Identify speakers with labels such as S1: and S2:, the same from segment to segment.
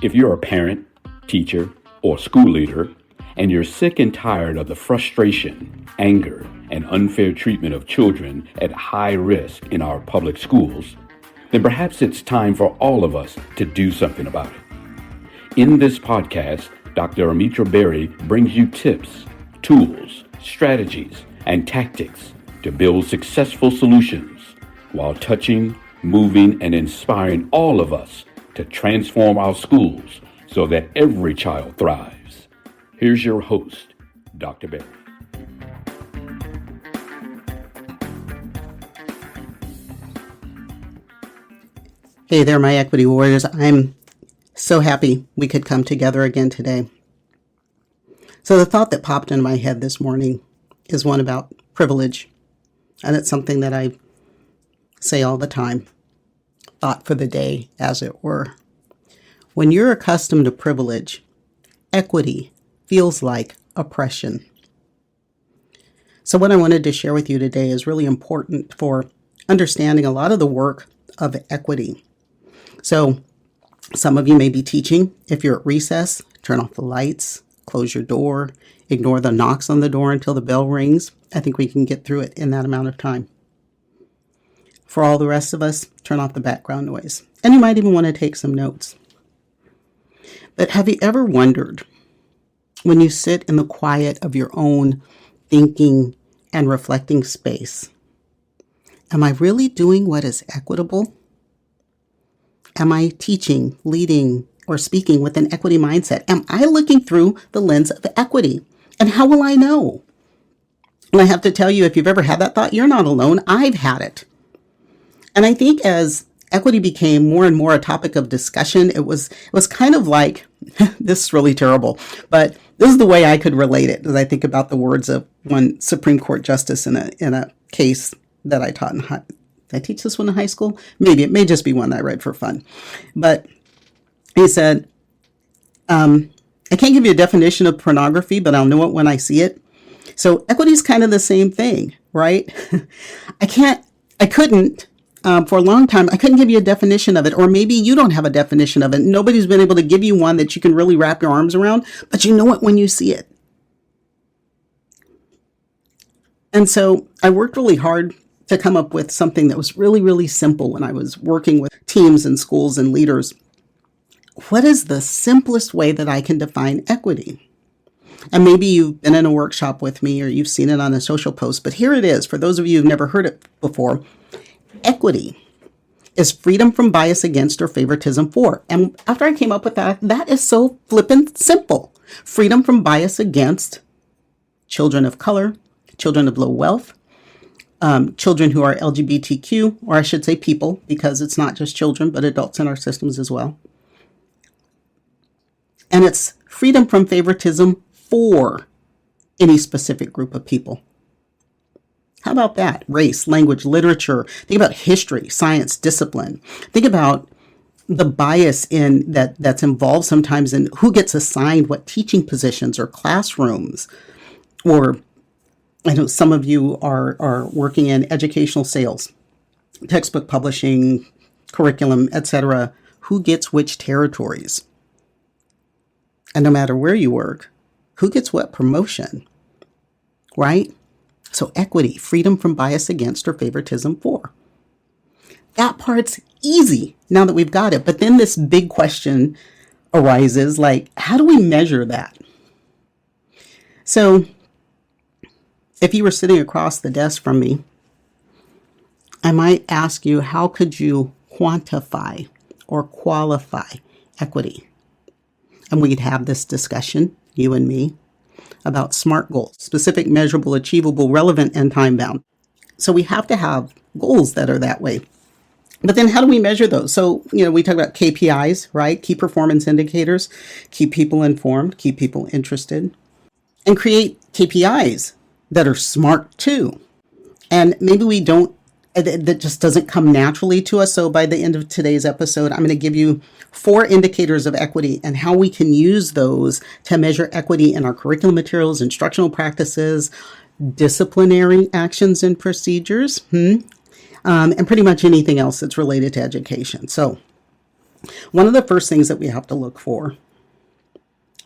S1: If you're a parent, teacher, or school leader, and you're sick and tired of the frustration, anger, and unfair treatment of children at high risk in our public schools, then perhaps it's time for all of us to do something about it. In this podcast, Dr. Amitra Berry brings you tips, tools, strategies, and tactics to build successful solutions while touching, moving, and inspiring all of us to transform our schools so that every child thrives. Here's your host, Dr. Berry.
S2: Hey there, my equity warriors. I'm so happy we could come together again today. So the thought that popped into my head this morning is one about privilege. And it's something that I say all the time. Thought for the day, as it were. When you're accustomed to privilege, equity feels like oppression. So what I wanted to share with you today is really important for understanding a lot of the work of equity. So some of you may be teaching. If you're at recess, turn off the lights, close your door, ignore the knocks on the door until the bell rings. I think we can get through it in that amount of time. For all the rest of us, turn off the background noise. And you might even want to take some notes. But have you ever wondered, when you sit in the quiet of your own thinking and reflecting space, am I really doing what is equitable? Am I teaching, leading, or speaking with an equity mindset? Am I looking through the lens of equity? And how will I know? And I have to tell you, if you've ever had that thought, you're not alone. I've had it. And I think as equity became more and more a topic of discussion, it was kind of like, this is really terrible, but this is the way I could relate it as I think about the words of one Supreme Court justice in a case that I taught in did I teach this one in high school? Maybe. It may just be one I read for fun. But he said, I can't give you a definition of pornography, but I'll know it when I see it. So equity is kind of the same thing, right? For a long time, I couldn't give you a definition of it, or maybe you don't have a definition of it. Nobody's been able to give you one that you can really wrap your arms around, but you know it when you see it. And so I worked really hard to come up with something that was really, really simple when I was working with teams and schools and leaders. What is the simplest way that I can define equity? And maybe you've been in a workshop with me or you've seen it on a social post, but here it is. For those of you who've never heard it before, equity is freedom from bias against or favoritism for. And after I came up with that, that is so flippin' simple. Freedom from bias against children of color, children of low wealth, children who are LGBTQ, or I should say people, because it's not just children, but adults in our systems as well. And it's freedom from favoritism for any specific group of people. How about that? Race, language, literature. Think about history, science, discipline. Think about the bias that's involved sometimes in who gets assigned what teaching positions or classrooms. Or I know some of you are working in educational sales, textbook publishing, curriculum, etc. Who gets which territories? And no matter where you work, who gets what promotion, right? So equity, freedom from bias against or favoritism for. That part's easy now that we've got it. But then this big question arises, like, how do we measure that? So if you were sitting across the desk from me, I might ask you, how could you quantify or qualify equity? And we'd have this discussion, you and me, about SMART goals, specific, measurable, achievable, relevant, and time-bound. So we have to have goals that are that way. But then how do we measure those? So, we talk about KPIs, right? Key performance indicators, keep people informed, keep people interested, and create KPIs that are SMART too. And maybe we don't, that just doesn't come naturally to us. So by the end of today's episode, I'm going to give you 4 indicators of equity and how we can use those to measure equity in our curriculum materials, instructional practices, disciplinary actions and procedures, and pretty much anything else that's related to education. So One of the first things that we have to look for,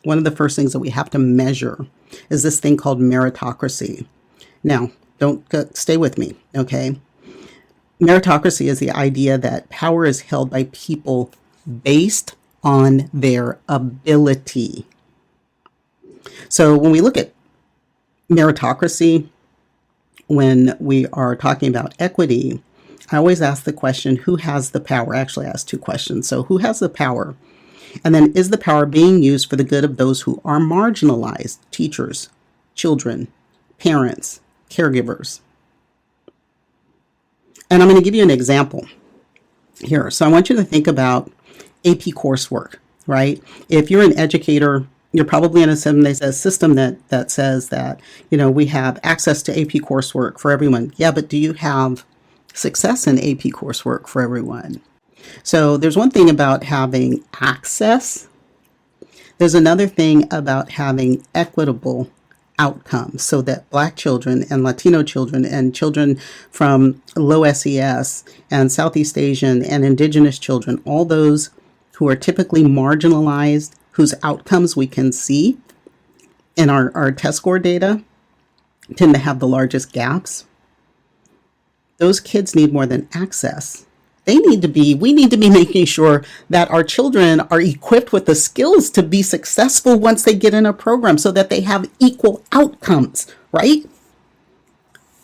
S2: one of the first things that we have to measure is this thing called meritocracy. Now, don't stay with me, okay? Meritocracy is the idea that power is held by people based on their ability. So when we look at meritocracy, when we are talking about equity, I always ask the question, who has the power? Actually, I ask two questions. So who has the power? And then, is the power being used for the good of those who are marginalized? Teachers, children, parents, caregivers. And I'm going to give you an example here. So I want you to think about AP coursework, right? If you're an educator, you're probably in a system that says that, we have access to AP coursework for everyone. Yeah, but do you have success in AP coursework for everyone? So there's one thing about having access. There's another thing about having equitable outcomes so that Black children and Latino children and children from low SES and Southeast Asian and Indigenous children, all those who are typically marginalized, whose outcomes we can see in our test score data, tend to have the largest gaps. Those kids need more than access. We need to be making sure that our children are equipped with the skills to be successful once they get in a program so that they have equal outcomes, right?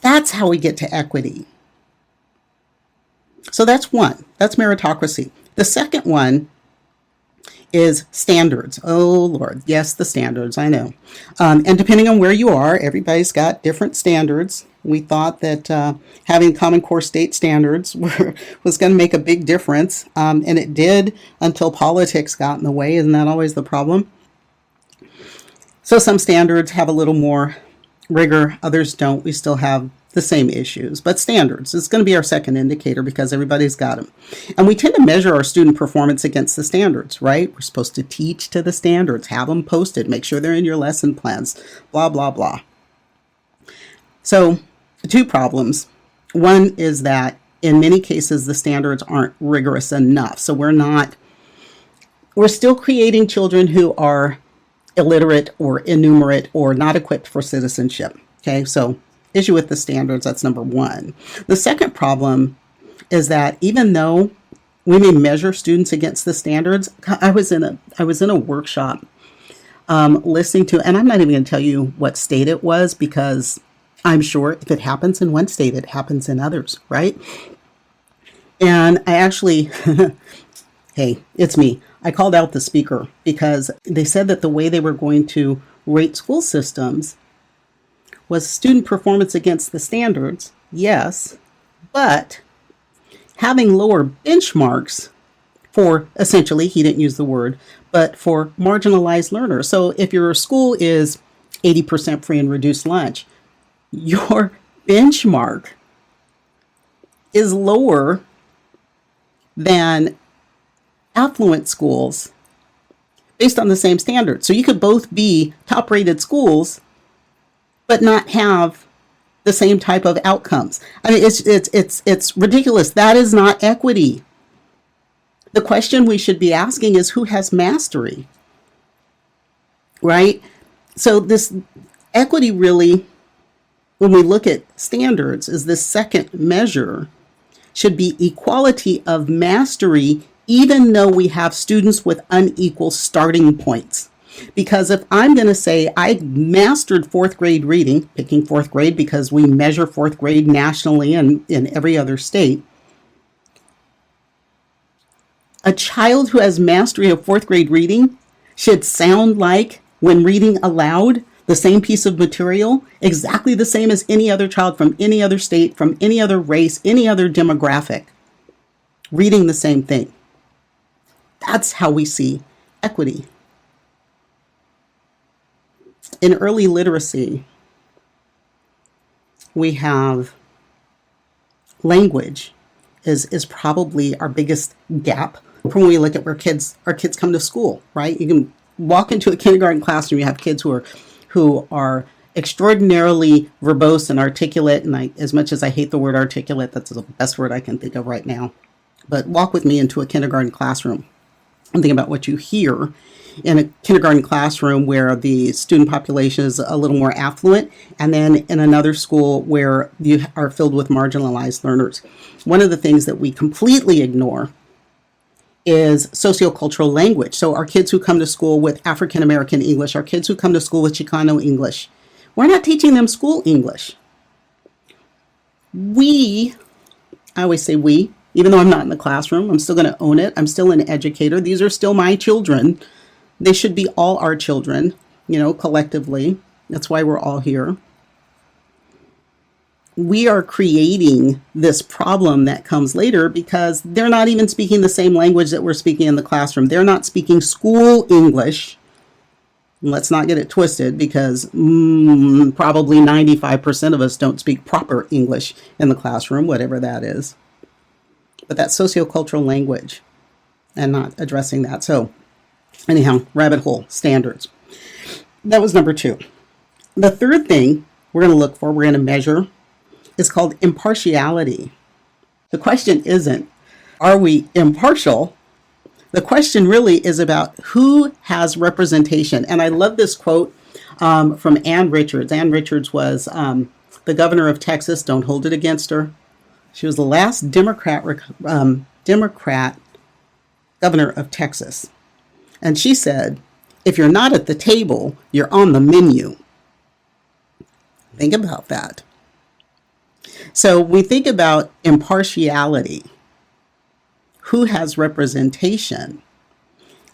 S2: That's how we get to equity. So that's one. That's meritocracy. The second one is standards. Oh, Lord. Yes, the standards. I know. And depending on where you are, everybody's got different standards. We thought that having Common Core state standards was going to make a big difference. And it did until politics got in the way. Isn't that always the problem? So some standards have a little more rigor. Others don't. We still have the same issues. But standards is going to be our second indicator because everybody's got them. And we tend to measure our student performance against the standards, right? We're supposed to teach to the standards, have them posted, make sure they're in your lesson plans, blah, blah, blah. So two problems. One is that in many cases, the standards aren't rigorous enough. So we're still creating children who are illiterate or innumerate or not equipped for citizenship. Okay, so issue with the standards, that's number one. The second problem is that even though we may measure students against the standards, I was in a workshop listening to, and I'm not even going to tell you what state it was because I'm sure if it happens in one state, it happens in others, right? And I actually, hey, it's me. I called out the speaker because they said that the way they were going to rate school systems was student performance against the standards, yes, but having lower benchmarks for, essentially, he didn't use the word, but for marginalized learners. So if your school is 80% free and reduced lunch, your benchmark is lower than affluent schools based on the same standards. So you could both be top-rated schools but not have the same type of outcomes. I mean, it's ridiculous. That is not equity. The question we should be asking is who has mastery, right? So this equity really, when we look at standards, is this second measure should be equality of mastery, even though we have students with unequal starting points. Because if I'm going to say I mastered fourth grade reading, picking fourth grade because we measure fourth grade nationally and in every other state, a child who has mastery of fourth grade reading should sound like, when reading aloud, the same piece of material, exactly the same as any other child from any other state, from any other race, any other demographic, reading the same thing. That's how we see equity. In early literacy, we have language is probably our biggest gap from when we look at where our kids come to school, right? You can walk into a kindergarten classroom, you have kids who are extraordinarily verbose and articulate, and as much as I hate the word articulate, that's the best word I can think of right now. But walk with me into a kindergarten classroom, I'm thinking about what you hear in a kindergarten classroom where the student population is a little more affluent, and then in another school where you are filled with marginalized learners. One of the things that we completely ignore is sociocultural language. So our kids who come to school with African American English, our kids who come to school with Chicano English, we're not teaching them school English. I always say we, even though I'm not in the classroom, I'm still going to own it. I'm still an educator. These are still my children. They should be all our children, collectively. That's why we're all here. We are creating this problem that comes later because they're not even speaking the same language that we're speaking in the classroom. They're not speaking school English. Let's not get it twisted, because probably 95% of us don't speak proper English in the classroom, whatever that is. But that's sociocultural language and not addressing that. So anyhow, rabbit hole, standards. That was number 2. The third thing we're going to look for, we're going to measure, is called impartiality. The question isn't, are we impartial? The question really is about who has representation. And I love this quote from Ann Richards. Ann Richards was the governor of Texas. Don't hold it against her. She was the last Democrat governor of Texas. And she said, if you're not at the table, you're on the menu. Think about that. So we think about impartiality. Who has representation,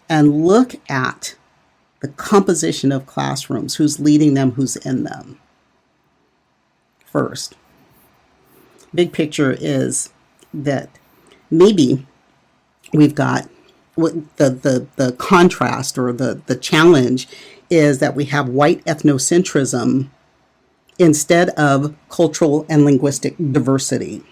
S2: and look at the composition of classrooms, who's leading them, who's in them. First, big picture is that maybe we've got the contrast, or the challenge is that we have white ethnocentrism instead of cultural and linguistic diversity,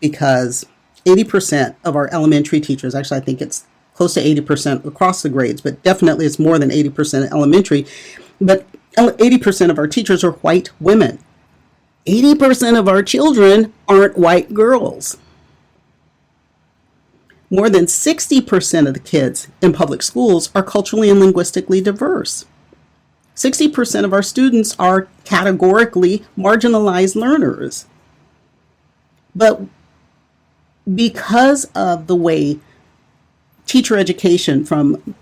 S2: because 80% of our elementary teachers, actually I think it's close to 80% across the grades, but definitely it's more than 80% elementary, but 80% of our teachers are white women. 80% of our children aren't white girls. More than 60% of the kids in public schools are culturally and linguistically diverse. 60% of our students are categorically marginalized learners. But because of the way teacher education from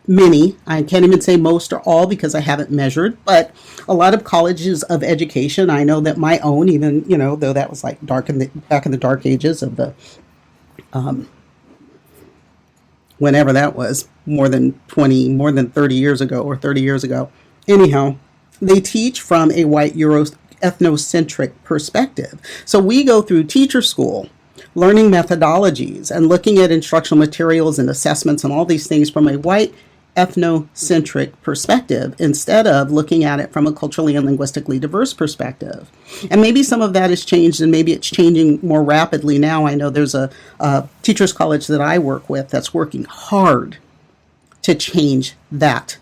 S2: many, I can't even say most or all because I haven't measured, but a lot of colleges of education, I know that my own, even, though that was like back in the dark ages of the, whenever that was, more than 30 years ago or 30 years ago. Anyhow, they teach from a white ethnocentric perspective. So we go through teacher school, learning methodologies and looking at instructional materials and assessments and all these things from a white ethnocentric perspective instead of looking at it from a culturally and linguistically diverse perspective. And maybe some of that has changed, and maybe it's changing more rapidly now. I know there's a teachers college that I work with that's working hard to change that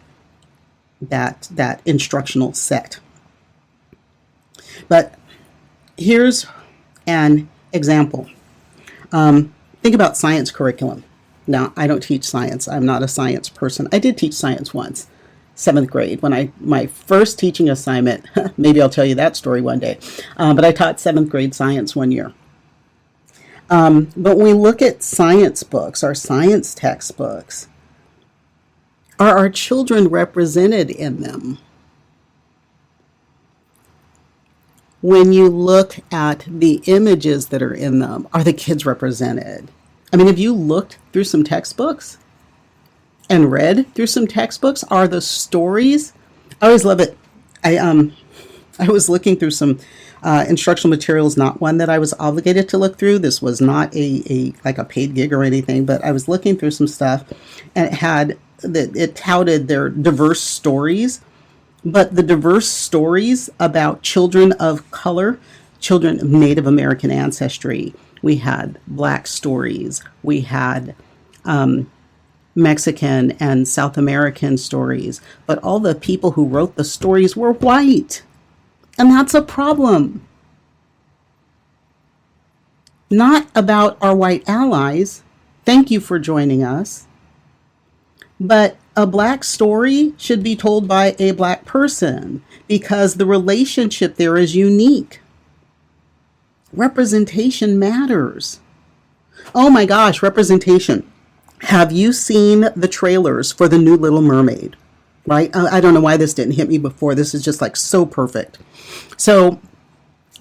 S2: instructional set. But here's an example. Think about science curriculum. Now, I don't teach science. I'm not a science person. I did teach science once, 7th grade, when my first teaching assignment, maybe I'll tell you that story one day, but I taught 7th grade science one year. But when we look at science books, our science textbooks, are our children represented in them? When you look at the images that are in them, are the kids represented? I mean, have you looked through some textbooks and read through some textbooks? Are the stories? I always love it. I was looking through some instructional materials, not one that I was obligated to look through. This was not a paid gig or anything, but I was looking through some stuff, and it touted their diverse stories. But the diverse stories about children of color, children of Native American ancestry, we had Black stories, we had Mexican and South American stories, but all the people who wrote the stories were white. And that's a problem. Not about our white allies. Thank you for joining us. But a Black story should be told by a Black person because the relationship there is unique. Representation matters. Oh my gosh, representation. Have you seen the trailers for the new Little Mermaid? Right? I don't know why this didn't hit me before. This is just like so perfect. So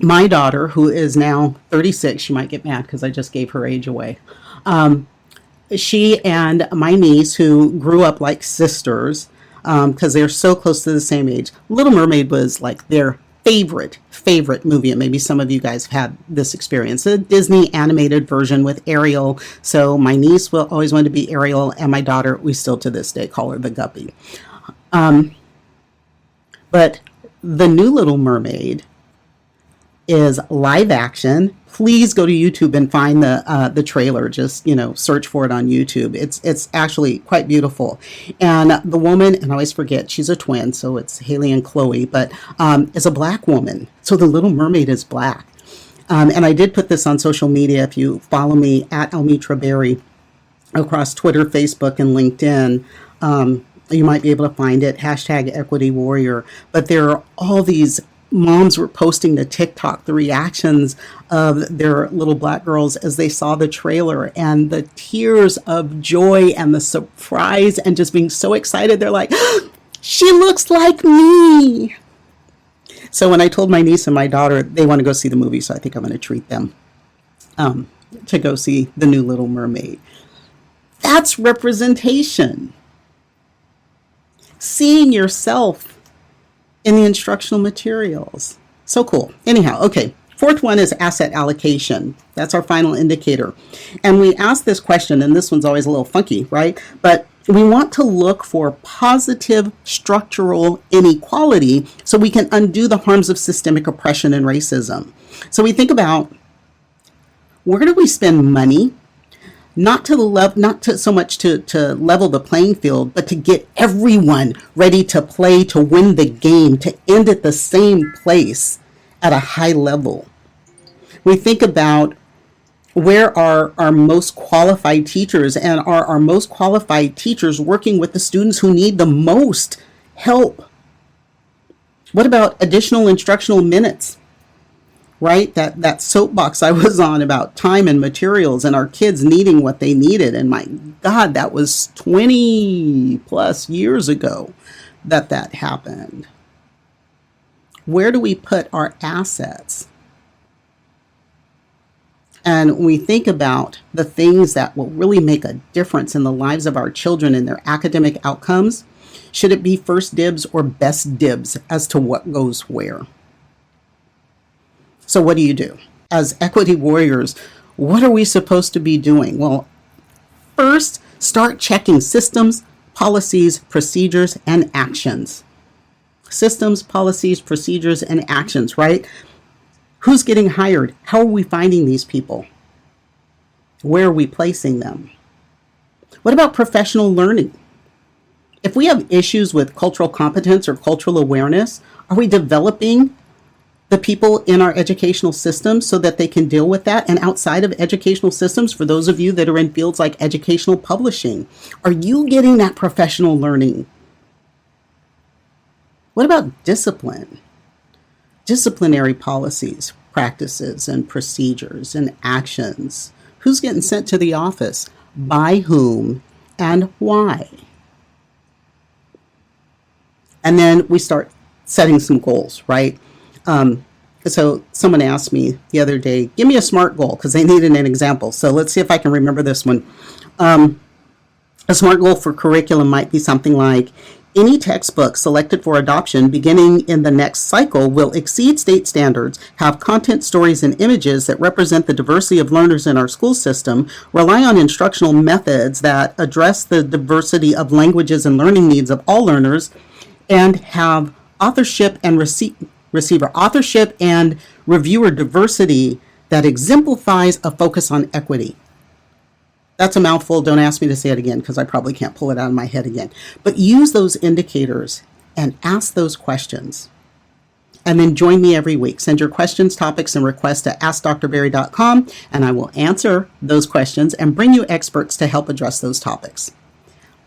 S2: my daughter, who is now 36, she might get mad because I just gave her age away. She and my niece, who grew up like sisters, because they're so close to the same age. Little Mermaid was like their favorite movie, and maybe some of you guys have had this experience. A Disney animated version with Ariel. So my niece will always want to be Ariel, and my daughter, we still to this day call her the Guppy. But the new Little Mermaid is live action. Please go to YouTube and find the trailer. Just, search for it on YouTube. It's actually quite beautiful. And the woman, and I always forget, she's a twin, so it's Haley and Chloe, but is a Black woman. So the Little Mermaid is Black. And I did put this on social media. If you follow me at Elmitra Berry across Twitter, Facebook, and LinkedIn, you might be able to find it, #EquityWarrior. But there are all these moms were posting to TikTok the reactions of their little Black girls as they saw the trailer, and the tears of joy and the surprise and just being so excited. They're like, she looks like me. So when I told my niece and my daughter they want to go see the movie, so I think I'm going to treat them to go see the new Little Mermaid. That's representation. Seeing yourself in the instructional materials. So cool. Anyhow, okay. Fourth one is asset allocation. That's our final indicator. And we ask this question, and this one's always a little funky, right? But we want to look for positive structural inequality so we can undo the harms of systemic oppression and racism. So we think about, where do we spend money? Not so much to level the playing field, but to get everyone ready to play, to win the game, to end at the same place at a high level. We think about, where are our most qualified teachers, and are our most qualified teachers working with the students who need the most help? What about additional instructional minutes? Right? That soapbox I was on about time and materials and our kids needing what they needed. And my God, that was 20 plus years ago that happened. Where do we put our assets? And we think about the things that will really make a difference in the lives of our children and their academic outcomes. Should it be first dibs or best dibs as to what goes where? So what do you do? As equity warriors, what are we supposed to be doing? Well, first, start checking systems, policies, procedures, and actions. Systems, policies, procedures, and actions, right? Who's getting hired? How are we finding these people? Where are we placing them? What about professional learning? If we have issues with cultural competence or cultural awareness, are we developing the people in our educational systems so that they can deal with that? And outside of educational systems, for those of you that are in fields like educational publishing, are you getting that professional learning? What about discipline? Disciplinary policies, practices, and procedures and actions. Who's getting sent to the office? By whom? And why? And then we start setting some goals, right? So someone asked me the other day, give me a SMART goal, because they needed an example. So let's see if I can remember this one. A SMART goal for curriculum might be something like, any textbook selected for adoption beginning in the next cycle will exceed state standards, have content, stories, and images that represent the diversity of learners in our school system, rely on instructional methods that address the diversity of languages and learning needs of all learners, and have authorship and authorship and reviewer diversity that exemplifies a focus on equity. That's a mouthful. Don't ask me to say it again because I probably can't pull it out of my head again. But use those indicators and ask those questions. And then join me every week. Send your questions, topics, and requests to AskDrBerry.com, and I will answer those questions and bring you experts to help address those topics.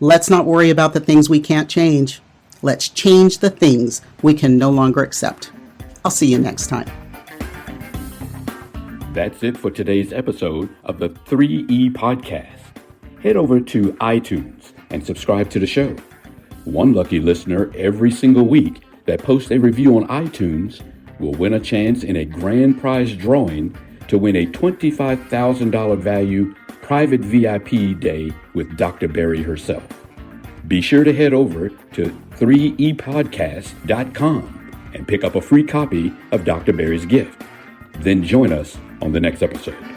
S2: Let's not worry about the things we can't change. Let's change the things we can no longer accept. I'll see you next time.
S1: That's it for today's episode of the 3E Podcast. Head over to iTunes and subscribe to the show. One lucky listener every single week that posts a review on iTunes will win a chance in a grand prize drawing to win a $25,000 value private VIP day with Dr. Berry herself. Be sure to head over to 3epodcast.com and pick up a free copy of Dr. Berry's gift. Then join us on the next episode.